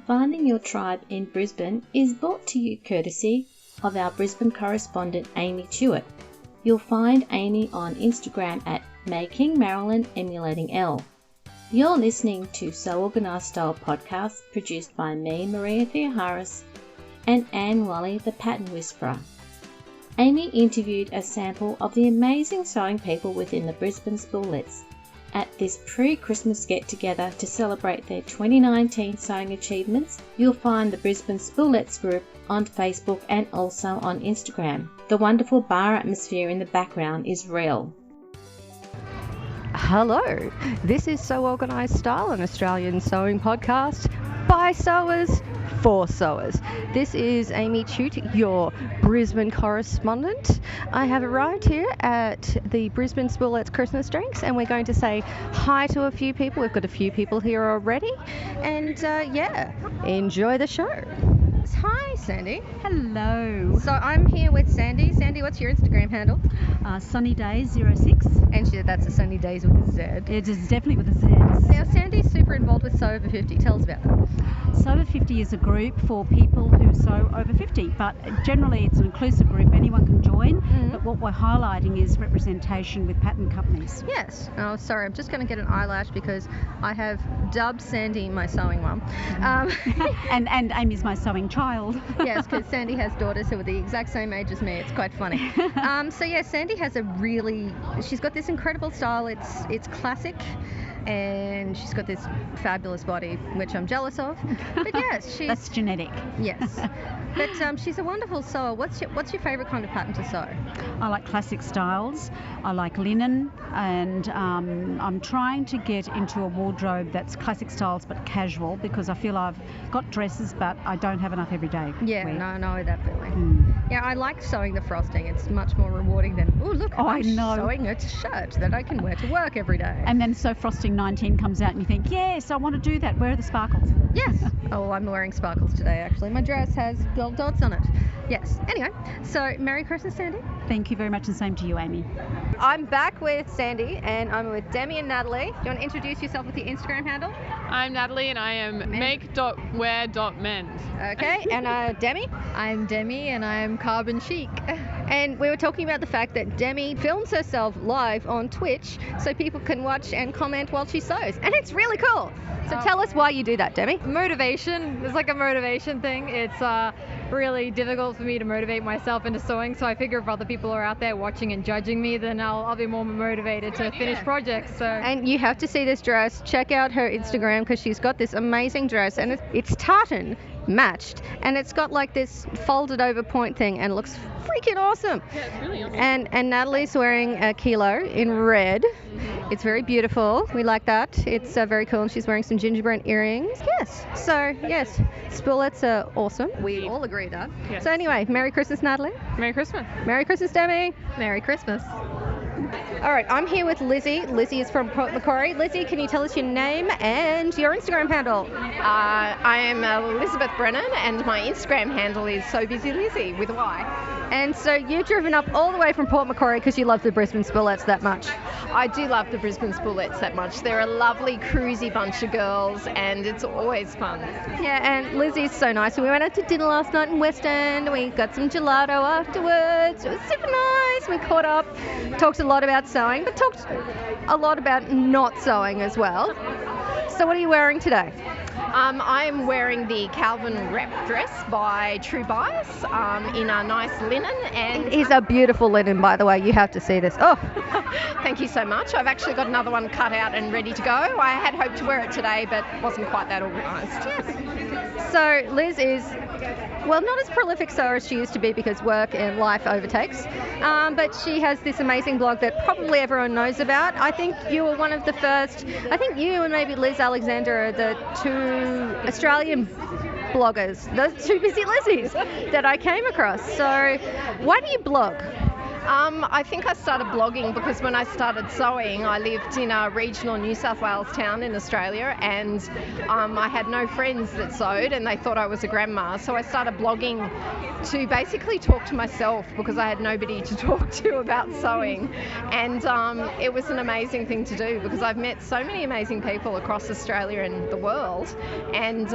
Finding Your Tribe in Brisbane is brought to you courtesy of our Brisbane correspondent Amy Tuitt. You'll find Amy on Instagram at Making Marilyn Emulating L. You're listening to So Organised Style podcast produced by me, Maria Theoharis, and Anne Wally, the Pattern Whisperer. Amy interviewed a sample of the amazing sewing people within the Brisbane Spoolets at this pre-Christmas get-together to celebrate their 2019 sewing achievements. You'll find the Brisbane Spoolets group on Facebook and also on Instagram. The wonderful bar atmosphere in the background is real. Hello, this is So Organised Style, an Australian sewing podcast by sewers for sewers. This is Amy Tuitt, your Brisbane correspondent. I have arrived here at the Brisbane Spoolets Christmas drinks, and we're going to say hi to a few people. We've got a few people here already, and enjoy the show. Hi, Sandy. Hello. So I'm here with Sandy. Sandy, what's your Instagram handle? Sunnydays06. And that's a Sunny Days with a Z. It is definitely with a Z. Now, Sandy's super involved with Sew Over 50. Tell us about that. Sew Over 50 is a group for people who sew over 50, but generally it's an inclusive group. Anyone can join, but what we're highlighting is representation with pattern companies. Yes. Oh, sorry, I'm just going to get an eyelash because I have dubbed Sandy my sewing mum. And Amy's my sewing child. Yes, because Sandy has daughters who are the exact same age as me. It's quite funny. Sandy has she's got this incredible style. It's classic, and she's got this fabulous body, which I'm jealous of. But yes, that's genetic. Yes, but she's a wonderful sewer. What's your favourite kind of pattern to sew? I like classic styles. I like linen, and I'm trying to get into a wardrobe that's classic styles but casual, because I feel I've got dresses but I don't have enough every day. Yeah, no, I know that feeling. Yeah, I like sewing the frosting. It's much more rewarding than, I'm sewing a shirt that I can wear to work every day. And then so Frosting 19 comes out and you think, yes, I want to do that. Where are the sparkles? Yes. Oh, I'm wearing sparkles today, actually. My dress has gold dots on it. Yes. Anyway, so Merry Christmas, Sandy. Thank you very much, and same to you, Amy. I'm back with Sandy, and I'm with Demi and Natalie. Do you want to introduce yourself with your Instagram handle? I'm Natalie, and I am make.wear.mend. Okay, and Demi? I'm Demi, and I'm Carbon Chic. And we were talking about the fact that Demi films herself live on Twitch so people can watch and comment while she sews, and it's really cool. So tell us why you do that, Demi. Motivation. It's like a motivation thing. It's really difficult for me to motivate myself into sewing, so I figure if other people are out there watching and judging me, then I'll be more motivated to finish projects. So. And you have to see this dress. Check out her Instagram, because she's got this amazing dress, and it's tartan matched, and it's got like this folded over point thing, and it looks freaking awesome. Yeah, it's really awesome. And Natalie's wearing a kilo in red. It's very beautiful. We like that. It's very cool, and she's wearing some gingerbread earrings. Yes. So yes, spoolets are awesome. We all agree that. Yes. So anyway, Merry Christmas, Natalie. Merry Christmas. Merry Christmas, Demi. Merry Christmas. All right, I'm here with Lizzie. Lizzie is from Port Macquarie. Lizzie, can you tell us your name and your Instagram handle? I am Elizabeth Brennan, and my Instagram handle is So Busy Lizzie with a Y. And so you've driven up all the way from Port Macquarie because you love the Brisbane Spoolets that much. I do love the Brisbane Spoolets that much. They're a lovely, cruisy bunch of girls, and it's always fun. Yeah, and Lizzie's so nice. We went out to dinner last night in West End. We got some gelato afterwards. It was super nice. We caught up, talked a lot about sewing, but talked a lot about not sewing as well. So what are you wearing today? I'm wearing the Calvin Rep dress by True Bias in a nice linen. And it is a beautiful linen, by the way. You have to see this. Oh, thank you so much. I've actually got another one cut out and ready to go. I had hoped to wear it today, but wasn't quite that organised. Yes. So Liz is, well, not as prolific sewer as she used to be because work and life overtakes, but she has this amazing blog that probably everyone knows about. I think you were one of the first, I think you and maybe Liz Alexander are the two Australian bloggers, the two busy Lizzies that I came across. So why do you blog? I think I started blogging because when I started sewing, I lived in a regional New South Wales town in Australia, and I had no friends that sewed, and they thought I was a grandma. So I started blogging to basically talk to myself because I had nobody to talk to about sewing. And it was an amazing thing to do because I've met so many amazing people across Australia and the world. And,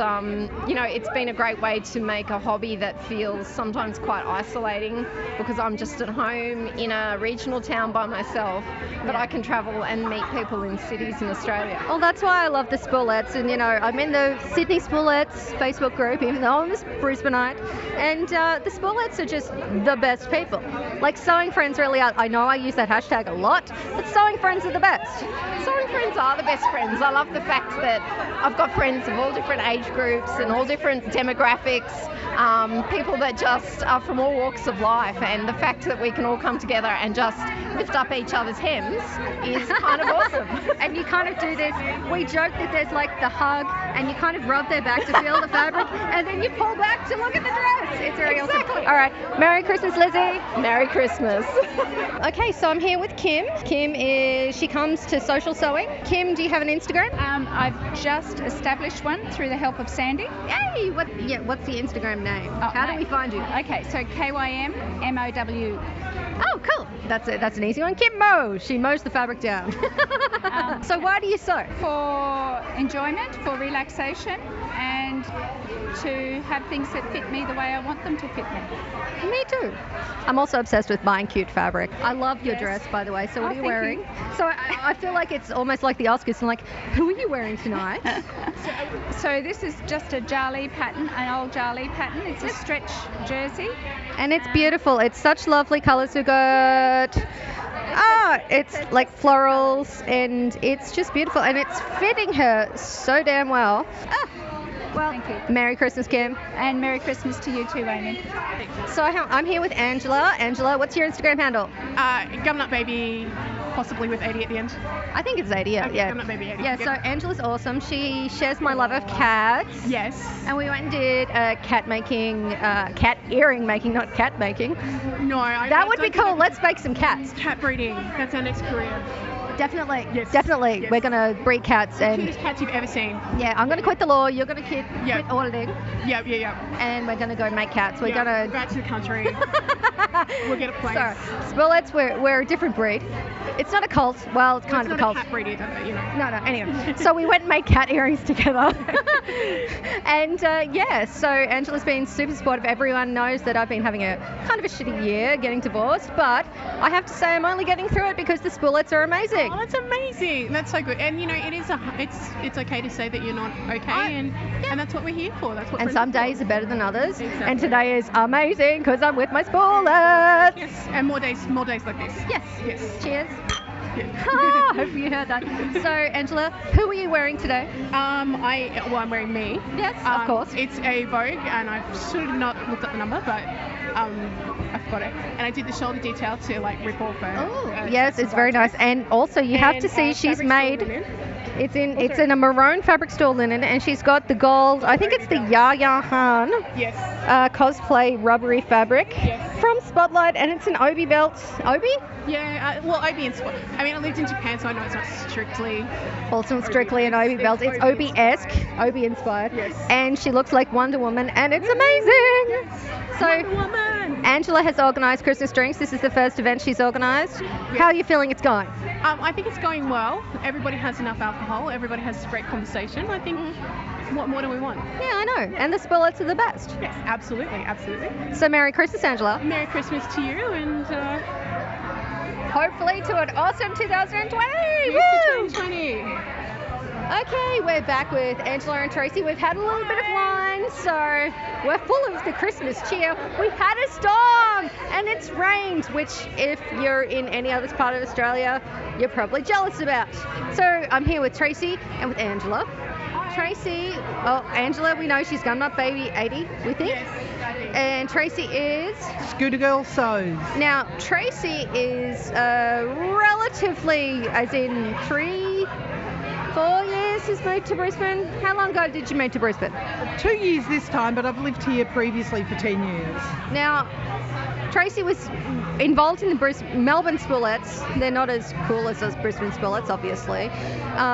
it's been a great way to make a hobby that feels sometimes quite isolating because I'm just at home in a regional town by myself, but I can travel and meet people in cities in Australia. Well, that's why I love the Spoolettes, and I'm in the Sydney Spoolettes Facebook group, even though I'm a Brisbaneite, and the Spoolettes are just the best people. Like, sewing friends really are. I know I use that hashtag a lot, but sewing friends are the best. Sewing friends are the best friends. I love the fact that I've got friends of all different age groups and all different demographics, people that just are from all walks of life, and the fact that we can all come together and just lift up each other's hems is kind of awesome. And you kind of do this, we joke that there's like the hug, and you kind of rub their back to feel the fabric, and then you pull back to look at the dress. It's very awesome. All right, Merry Christmas, Lizzie. Merry Christmas. Okay, so I'm here with Kim. She comes to Social Sewing. Kim, do you have an Instagram? I've just established one through the help of Sandy. Yay! What's the Instagram name? How do we find you? Okay, so KYMMOW. Oh, cool. That's it. That's an easy one. Kim Mow. She mows the fabric down. So why do you sew? For enjoyment, for relaxation, and to have things that fit me the way I want them to fit me. Me too. I'm also obsessed with buying cute fabric. I love your dress, by the way. So what are you wearing? So I feel like it's almost like the Oscars. I'm like, who are you wearing tonight? So this is just a Jarly pattern, an old Jarly pattern. It's a stretch jersey. And it's beautiful. It's such lovely colours we've got. It's like florals, and it's just beautiful, and it's fitting her so damn well. Well, thank you. Merry Christmas, Kim. And Merry Christmas to you too, Amy. So I'm here with Angela. Angela, what's your Instagram handle? Gumnut Baby, possibly with 80 at the end. I think it's 80, yeah. Okay, Gumnut Baby 80. Yeah, Yep. so Angela's awesome. She shares my love of cats. Yes. And we went and did cat earring making, not cat making. No, that would be cool. Let's make some cats. Cat breeding. That's our next career. Definitely. Yes. Definitely. Yes. We're going to breed cats. The And cutest cats you've ever seen. yeah, I'm going to quit the law. You're going to quit auditing. Yep. And we're going to go make cats. We're going to go out to the country. We'll get a place. So, Spoolettes, we're a different breed. It's not a cult. Well, it's kind of a cult. It's not a cat breed either, but No, anyway. So we went and made cat earrings together. And so Angela's been super supportive. Everyone knows that I've been having a kind of a shitty year getting divorced, but I have to say I'm only getting through it because the Spoolettes are amazing. Oh, that's amazing. That's so good. And it's okay to say that you're not okay, and that's what we're here for. That's what. And some days are better than others. Exactly. And today is amazing because I'm with my Spoolettes. Yes. And more days like this. Yes. Cheers. Yeah. Hope you heard that. So, Angela, who are you wearing today? I'm wearing me. Yes, of course. It's a Vogue, and I've sort of not looked up the number, but I've got it. And I did the shoulder detail to like rip off her. Oh, yes, it's very nice. And also, you have to see she's made. It's in a maroon fabric store linen, and she's got the gold. I think it's the Yaya Han. Yes. Cosplay rubbery fabric from Spotlight, and it's an Obi belt. Obi? Yeah. Obi and Spot. I mean, I lived in Japan, so I know it's not strictly. Well, it's not strictly an Obi belt. It's Obi-esque, Obi inspired. Yes. And she looks like Wonder Woman, and it's amazing. Yes. So, Wonder Woman. Angela has organised Christmas drinks. This is the first event she's organised. How are you feeling it's going? I think it's going well. Everybody has enough alcohol. Everybody has great conversation. I think. What more do we want? Yeah, I know. And the Spoolettes are the best. Yes, absolutely. So Merry Christmas, Angela. Merry Christmas to you, and hopefully to an awesome 2020. Woo! 2020. Okay, we're back with Angela and Tracy. We've had a little bit of wine, so we're full of the Christmas cheer. We had a storm and it's rained, which if you're in any other part of Australia, you're probably jealous about. So I'm here with Tracy and with Angela. Tracy, Angela, we know she's Gumnut Baby 80, we think. Yes, and Tracy is? Scooter Girl Sews. Now, Tracy is relatively, as in 3-4 years has moved to Brisbane. How long ago did you move to Brisbane? 2 years this time, but I've lived here previously for 10 years. Now, Tracy was involved in the Melbourne Spoolets. They're not as cool as those Brisbane Spoolets, obviously,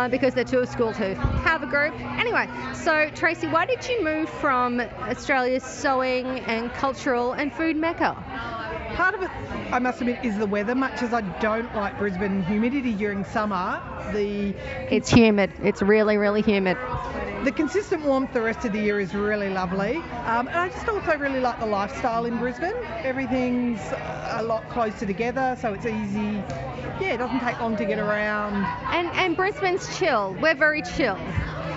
because they're too school to have a group. Anyway, so Tracy, why did you move from Australia's sewing and cultural and food mecca? Part of it, I must admit, is the weather. Much as I don't like Brisbane humidity during summer, it's humid. It's really, really humid. The consistent warmth the rest of the year is really lovely. And I just also really like the lifestyle in Brisbane. Everything's a lot closer together, so it's easy. Yeah, it doesn't take long to get around. And Brisbane's chill. We're very chill.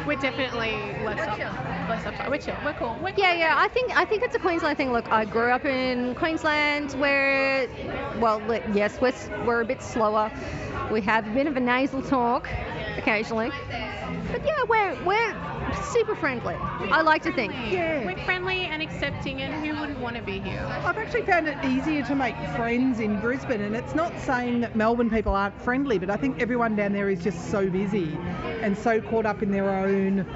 We're definitely less uptight. We're chill. We're cool. Yeah. I think it's a Queensland thing. Look, I grew up in Queensland where, well, yes, we're a bit slower. We have a bit of a nasal talk occasionally. But yeah, we're super friendly. I like to think. Yeah. We're friendly and accepting, and who wouldn't want to be here? I've actually found it easier to make friends in Brisbane, and it's not saying that Melbourne people aren't friendly, but I think everyone down there is just so busy and so caught up in their own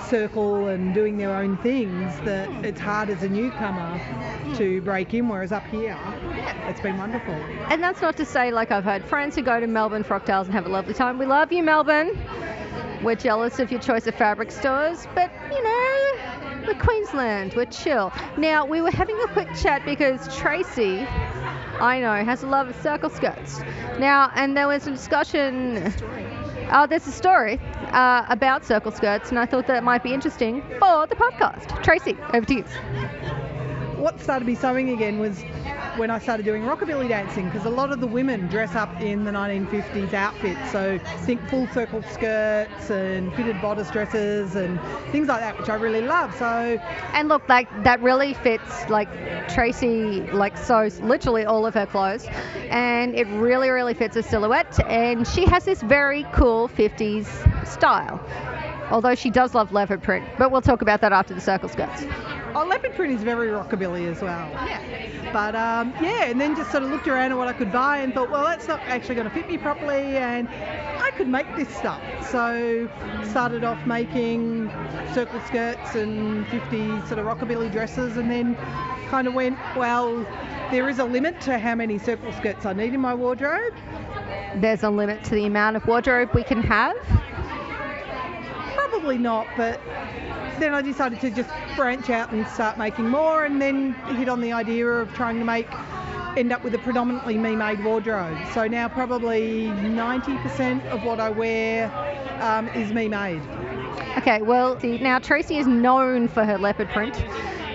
circle and doing their own things that it's hard as a newcomer to break in, whereas up here, it's been wonderful. And that's not to say, like, I've had friends who go to Melbourne for Ocktails and have a lovely time. We love you, Melbourne. We're jealous of your choice of fabric stores, but, you know, we're Queensland, we're chill. Now, we were having a quick chat because Tracy, I know, has a love of circle skirts. Now, and there was a discussion, there's a story about circle skirts, and I thought that might be interesting for the podcast. Tracy, over to you. What started me sewing again was when I started doing rockabilly dancing, because a lot of the women dress up in the 1950s outfits, so think full circle skirts and fitted bodice dresses and things like that, which I really love. So, and look, like, that really fits, like, Tracy, like, sews literally all of her clothes, and it really, really fits her silhouette, and she has this very cool 50s style, although she does love leopard print, but we'll talk about that after the circle skirts. Oh, leopard print is very rockabilly as well. Yeah. But and then just sort of looked around at what I could buy and thought, well, that's not actually going to fit me properly, and I could make this stuff. So started off making circle skirts and 50 sort of rockabilly dresses, and then kind of went, well, there is a limit to how many circle skirts I need in my wardrobe. There's a limit to the amount of wardrobe we can have? Probably not, but then I decided to just branch out and start making more, and then hit on the idea of trying to end up with a predominantly me-made wardrobe. So now probably 90% of what I wear is me-made. Okay, well, now Tracy is known for her leopard print.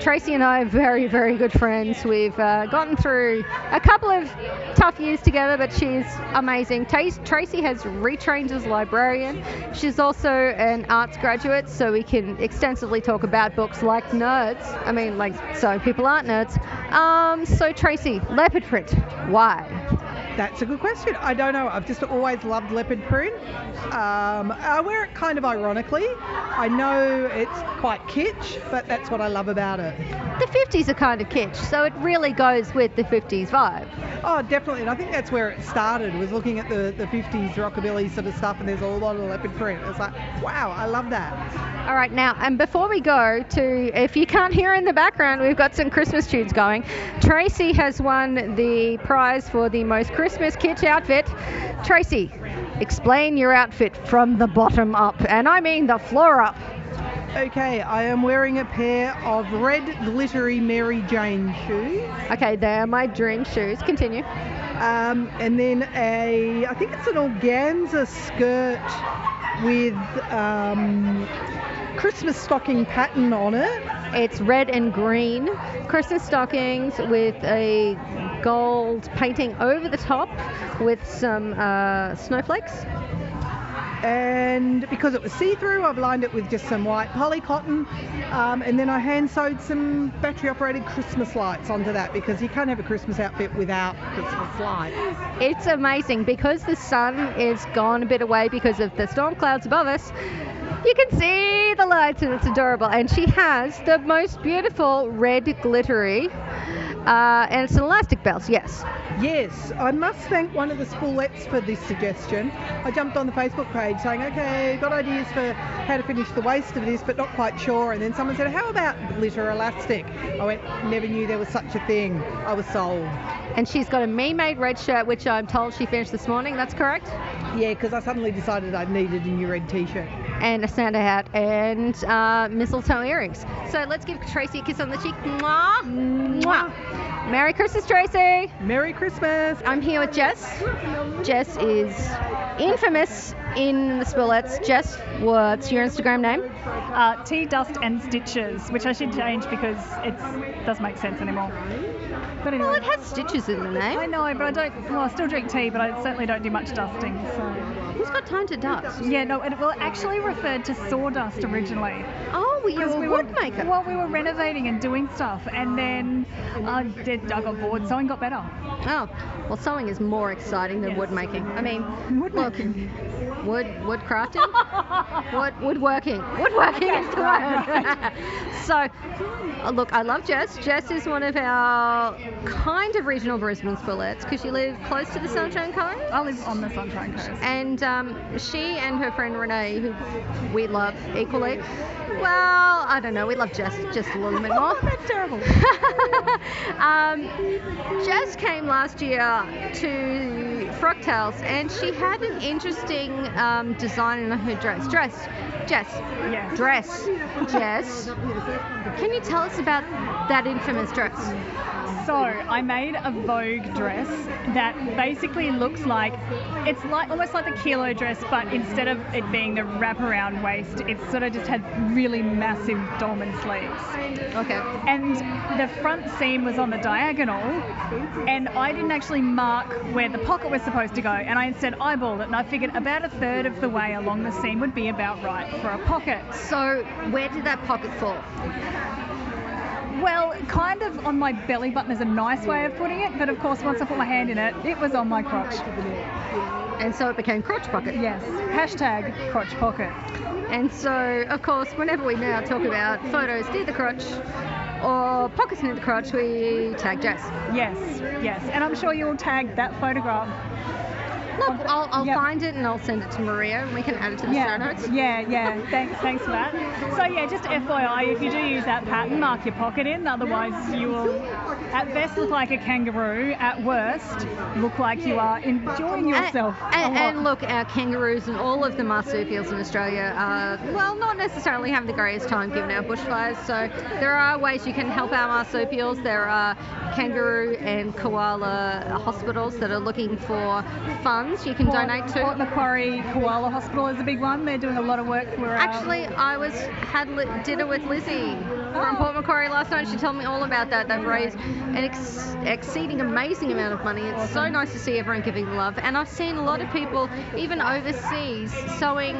Tracy and I are very, very good friends. We've gotten through a couple of tough years together, but she's amazing. Tracy has retrained as a librarian. She's also an arts graduate, so we can extensively talk about books like nerds. I mean, like, so people aren't nerds. So Tracy, leopard print, why? That's a good question. I don't know. I've just always loved leopard print. I wear it kind of ironically. I know it's quite kitsch, but that's what I love about it. The 50s are kind of kitsch, so it really goes with the 50s vibe. Oh, definitely. And I think that's where it started, was looking at the 50s rockabilly sort of stuff, and there's a lot of leopard print. It's like, wow, I love that. All right, now, and before we go to, if you can't hear in the background, we've got some Christmas tunes going. Tracy has won the prize for the most Christmas kitsch outfit. Tracy, explain your outfit from the bottom up, and I mean the floor up. Okay, I am wearing a pair of red glittery Mary Jane shoes. Okay, they're my dream shoes. Continue. And then I think it's an organza skirt with Christmas stocking pattern on it. It's red and green Christmas stockings with a gold painting over the top with some snowflakes. And because it was see-through, I've lined it with just some white poly cotton, and then I hand sewed some battery-operated Christmas lights onto that, because you can't have a Christmas outfit without Christmas lights. It's amazing because the sun is gone a bit away because of the storm clouds above us. You can see the lights, and it's adorable. And she has the most beautiful red glittery And it's an elastic belt, yes. Yes, I must thank one of the spoolettes for this suggestion. I jumped on the Facebook page saying, okay, got ideas for how to finish the waist of this, but not quite sure. And then someone said, how about glitter elastic? I went, never knew there was such a thing. I was sold. And she's got a me-made red shirt, which I'm told she finished this morning. That's correct? Yeah, because I suddenly decided I needed a new red t-shirt. And a Santa hat and mistletoe earrings. So let's give Tracy a kiss on the cheek. Mwah! Mwah! Merry Christmas, Tracy! Merry Christmas! I'm here with Jess. Jess is infamous in the spoolettes. Jess, what's your Instagram name? Tea, Dust and Stitches, which I should change because it doesn't make sense anymore. But anyway. Well, it has stitches in the name. I know, but I still drink tea, but I certainly don't do much dusting, so... Who's got time to dust? Yeah, no, it actually referred to sawdust originally. Oh, well, you're a wood maker. Well, we were renovating and doing stuff, and then I got bored, sewing got better. Oh, well, sewing is more exciting than wood making. I mean, woodworking, woodworking is the word. So, look, I love Jess. Jess is one of our kind of regional Brisbane spoolettes because you live close to the Sunshine Coast. I live on the Sunshine Coast. And she and her friend Renee, who we love equally, well, I don't know, we love Jess just a little bit more. That's terrible. Jess came last year to Frocktails and she had an interesting design in her dress. Jess. Can you tell us about that infamous dress? So I made a Vogue dress that basically looks like, it's like almost like the kilo dress, but instead of it being the wraparound waist, it sort of just had really massive dolman sleeves. Okay. And the front seam was on the diagonal, and I didn't actually mark where the pocket was supposed to go, and I instead eyeballed it, and I figured about a third of the way along the seam would be about right for a pocket. So where did that pocket fall? Well, kind of on my belly button is a nice way of putting it, but of course once I put my hand in it, it was on my crotch. And so it became crotch pocket. Yes, hashtag crotch pocket. And so, of course, whenever we now talk about photos near the crotch or pockets near the crotch, we tag Jess. Yes, and I'm sure you'll tag that photograph. Look, I'll find it and I'll send it to Maria and we can add it to the show notes. Yeah. Thanks for that. So yeah, just FYI, if you do use that pattern, mark your pocket in. Otherwise, you will at best look like a kangaroo. At worst, look like you are enjoying yourself. And look, our kangaroos and all of the marsupials in Australia are, well, not necessarily having the greatest time given our bushfires. So there are ways you can help our marsupials. There are kangaroo and koala hospitals that are looking for funds you can donate to. Port Macquarie Koala Hospital is a big one. They're doing a lot of work for Actually, I had dinner with Lizzie from Port Macquarie last night. She told me all about that. They've raised an exceeding amazing amount of money. It's so nice to see everyone giving love. And I've seen a lot of people, even overseas, sewing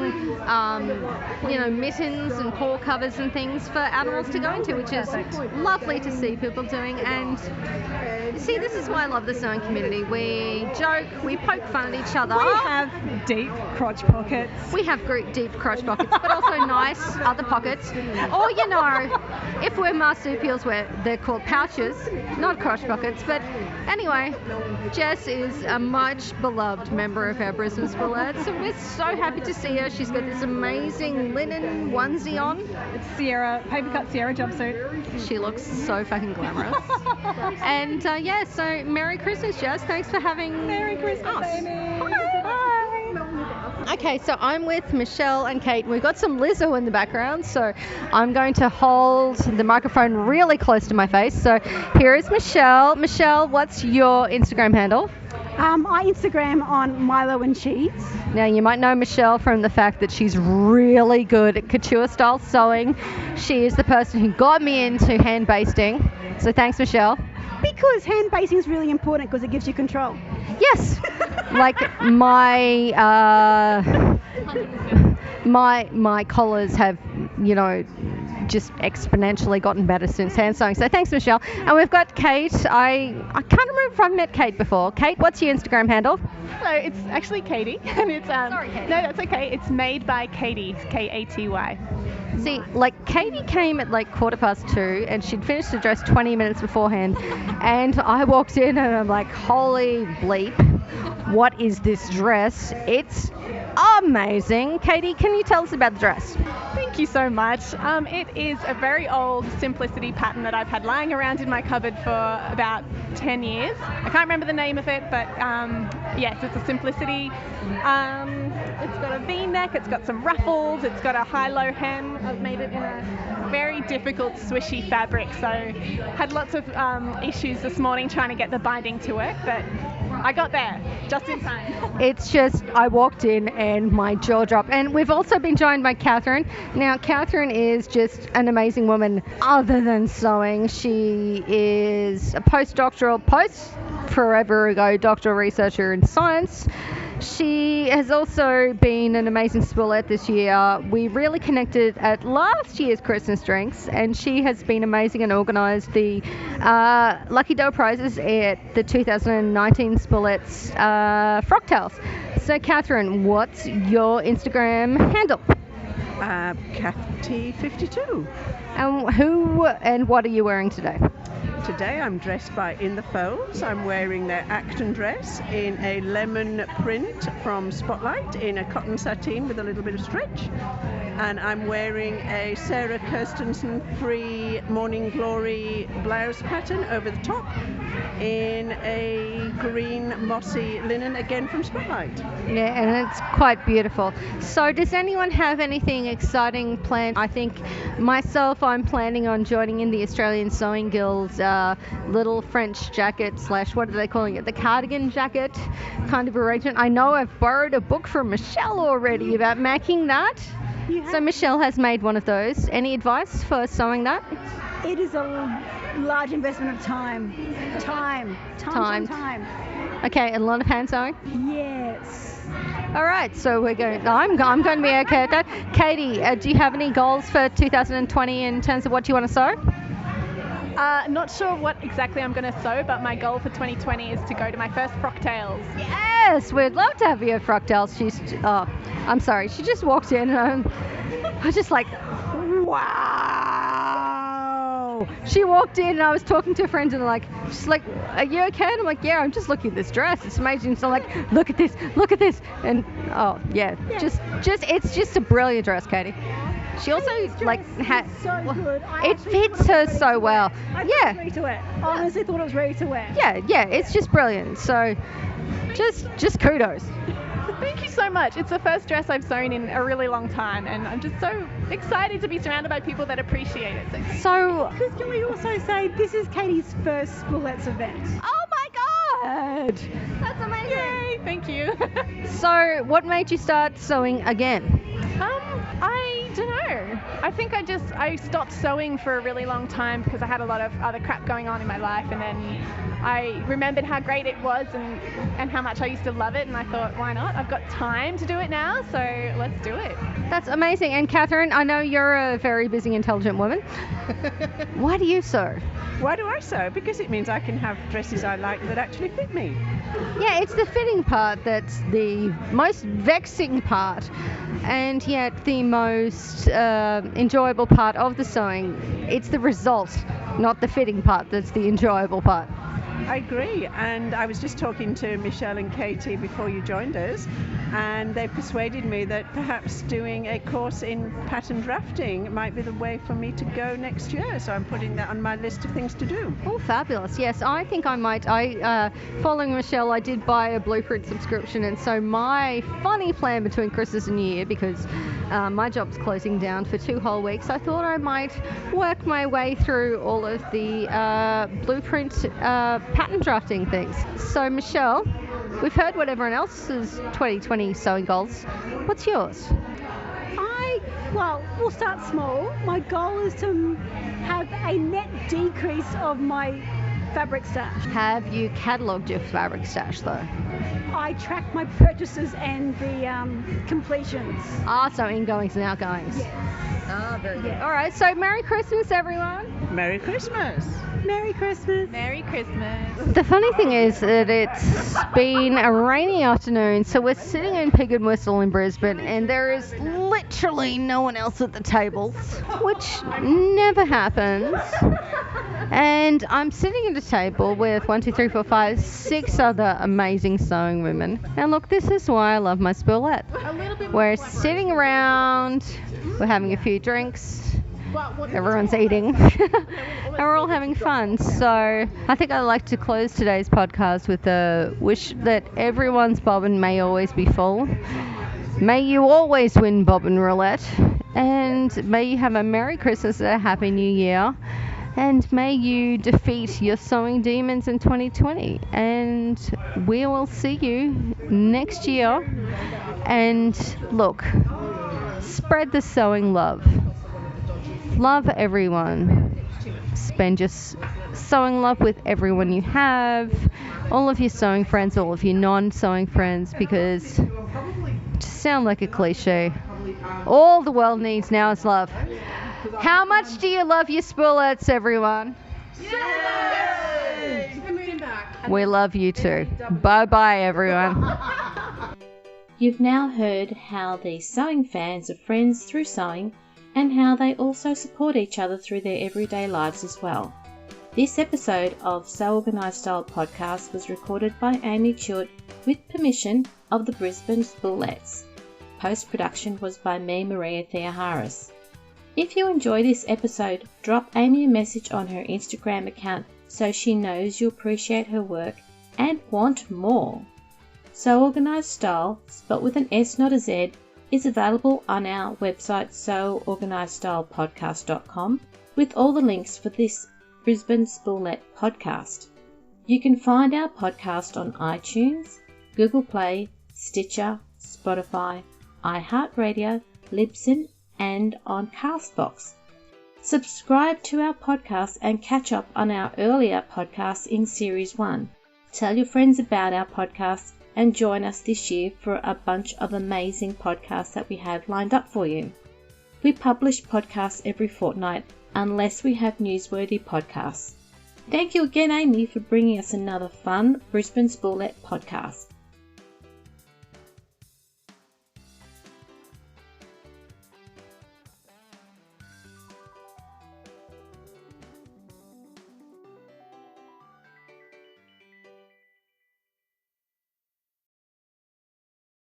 mittens and paw covers and things for animals to go into, which is lovely to see people doing. And see, this is why I love the sewing community. We joke, we poke fun at each other. We have deep crotch pockets. We have deep crotch pockets, but also nice other pockets. Or, if we're marsupials, they're called pouches, not crotch pockets. But anyway, Jess is a much beloved member of our Brisbane spoolettes, and we're so happy to see her. She's got this amazing linen onesie on. It's paper cut Sierra jumpsuit. She looks so fucking glamorous. And so Merry Christmas, Jess. Thanks for having Merry Christmas, Amy. Bye. Okay, so I'm with Michelle and Kate. We've got some Lizzo in the background, so I'm going to hold the microphone really close to my face. So here is Michelle. Michelle, what's your Instagram handle? I Instagram on Milo and Cheese. Now, you might know Michelle from the fact that she's really good at couture-style sewing. She is the person who got me into hand basting. So thanks, Michelle. Because hand basting is really important because it gives you control. Yes. Like my collars have, just exponentially gotten better since hand sewing. So thanks, Michelle. And we've got Kate. I can't remember if I've met Kate before. Kate, what's your Instagram handle? Hello, it's actually Katie, and it's Sorry, Katie. No, that's okay. It's made by Katie, Katy. See, like Katie came at like 2:15 and she'd finished the dress 20 minutes beforehand, and I walked in and I'm like, holy bleep, what is this dress? It's amazing. Katie, can you tell us about the dress? Thank you so much. It is a very old Simplicity pattern that I've had lying around in my cupboard for about 10 years. I can't remember the name of it, but yes, it's a Simplicity. It's got a V-neck, it's got some ruffles, it's got a high-low hem. I've made it in a very difficult swishy fabric, so had lots of issues this morning trying to get the binding to work, but I got there just in time. It's just, I walked in and my jaw dropped. And we've also been joined by Catherine. Now, Catherine is just an amazing woman other than sewing. She is a forever ago doctoral researcher in science. She has also been an amazing spoolette this year. We really connected at last year's Christmas drinks, and she has been amazing and organised the Lucky Doe prizes at the 2019 Spoolettes Frocktails. So, Catherine, what's your Instagram handle? Cathy52. And who and what are you wearing today? Today I'm dressed by In the Folds. I'm wearing their Acton dress in a lemon print from Spotlight in a cotton sateen with a little bit of stretch. And I'm wearing a Sarah Kirstensen free Morning Glory blouse pattern over the top in a green mossy linen, again from Spotlight. Yeah, and it's quite beautiful. So does anyone have anything exciting planned? I think myself, I'm planning on joining in the Australian Sewing Guild's little French jacket / what are they calling it? The cardigan jacket kind of arrangement. I know I've borrowed a book from Michelle already about making that. So Michelle has made one of those. Any advice for sewing that? It is a large investment of time. Time. Okay, and a lot of hand sewing? Yes. All right, so we're going. I'm going to be okay at that. Katie, do you have any goals for 2020 in terms of what you want to sew? Not sure what exactly I'm going to sew, but my goal for 2020 is to go to my first Frocktails. Yes, we'd love to have you at Frocktails. I'm sorry, she just walked in and I was just like, wow. She walked in and I was talking to a friend and she's like, are you okay? And I'm like, yeah, I'm just looking at this dress. It's amazing. So I'm like, look at this. And it's just a brilliant dress, Katie. She also had good. It fits her so well. I Yeah. honestly thought it was ready to wear. Yeah, it's just brilliant. So just kudos. Thank you so much. It's the first dress I've sewn in a really long time, and I'm just so excited to be surrounded by people that appreciate it. So because can we also say this is Katie's first Spoolettes event? Oh my God! That's amazing. Yay, thank you. So what made you start sewing again? I don't know. I think I stopped sewing for a really long time because I had a lot of other crap going on in my life, and then I remembered how great it was and how much I used to love it, and I thought, why not? I've got time to do it now, so let's do it. That's amazing. And Catherine, I know you're a very busy, intelligent woman. Why do you sew? Why do I sew? Because it means I can have dresses I like that actually fit me. Yeah, it's the fitting part that's the most vexing part, and yet the most enjoyable part of the sewing. It's the result, not the fitting part, that's the enjoyable part. I agree, and I was just talking to Michelle and Katie before you joined us, and they persuaded me that perhaps doing a course in pattern drafting might be the way for me to go next year, so I'm putting that on my list of things to do. Oh, fabulous. Yes, I think I might. Following Michelle, I did buy a Blueprint subscription, and so my funny plan between Christmas and New Year, because my job's closing down for 2 whole weeks, I thought I might work my way through all of the Blueprint pattern drafting things. So Michelle, we've heard what everyone else's 2020 sewing goals. What's yours? We'll start small. My goal is to have a net decrease of my fabric stash. Have you catalogued your fabric stash though? I track my purchases and the completions. So ingoings and outgoings. Yes. Very good. All right, so Merry Christmas, everyone. Merry Christmas. Merry Christmas. Merry Christmas. The funny thing is that it's been a rainy afternoon, so we're sitting in Pig and Whistle in Brisbane, and there is literally no one else at the tables, which never happens. And I'm sitting at a table with 6 other amazing sewing women. And look, this is why I love my spoolette. We're sitting around, we're having a few drinks, everyone's eating, and we're all having fun. So I think I'd like to close today's podcast with a wish that everyone's bobbin may always be full. May you always win bobbin roulette, and may you have a Merry Christmas and a Happy New Year. And may you defeat your sewing demons in 2020. And we will see you next year. And look, spread the sewing love. Love everyone. Spend your sewing love with everyone you have. All of your sewing friends, all of your non-sewing friends, because to sound like a cliche, all the world needs now is love. How much do you love your spoolettes, everyone? Yay! We love you too. Bye-bye, everyone. You've now heard how the sewing fans are friends through sewing and how they also support each other through their everyday lives as well. This episode of Sew Organised Style podcast was recorded by Amy Chewett with permission of the Brisbane Spoolettes. Post-production was by me, Maria Theoharis. If you enjoy this episode, drop Amy a message on her Instagram account so she knows you appreciate her work and want more. Sew Organised Style, spelt with an S not a Z, is available on our website seworganisedstylepodcast.com with all the links for this Brisbane Spoolette podcast. You can find our podcast on iTunes, Google Play, Stitcher, Spotify, iHeartRadio, Libsyn, and on Castbox. Subscribe to our podcast and catch up on our earlier podcasts in Series 1. Tell your friends about our podcast and join us this year for a bunch of amazing podcasts that we have lined up for you. We publish podcasts every fortnight unless we have newsworthy podcasts. Thank you again, Amy, for bringing us another fun Brisbane Spoolette podcast.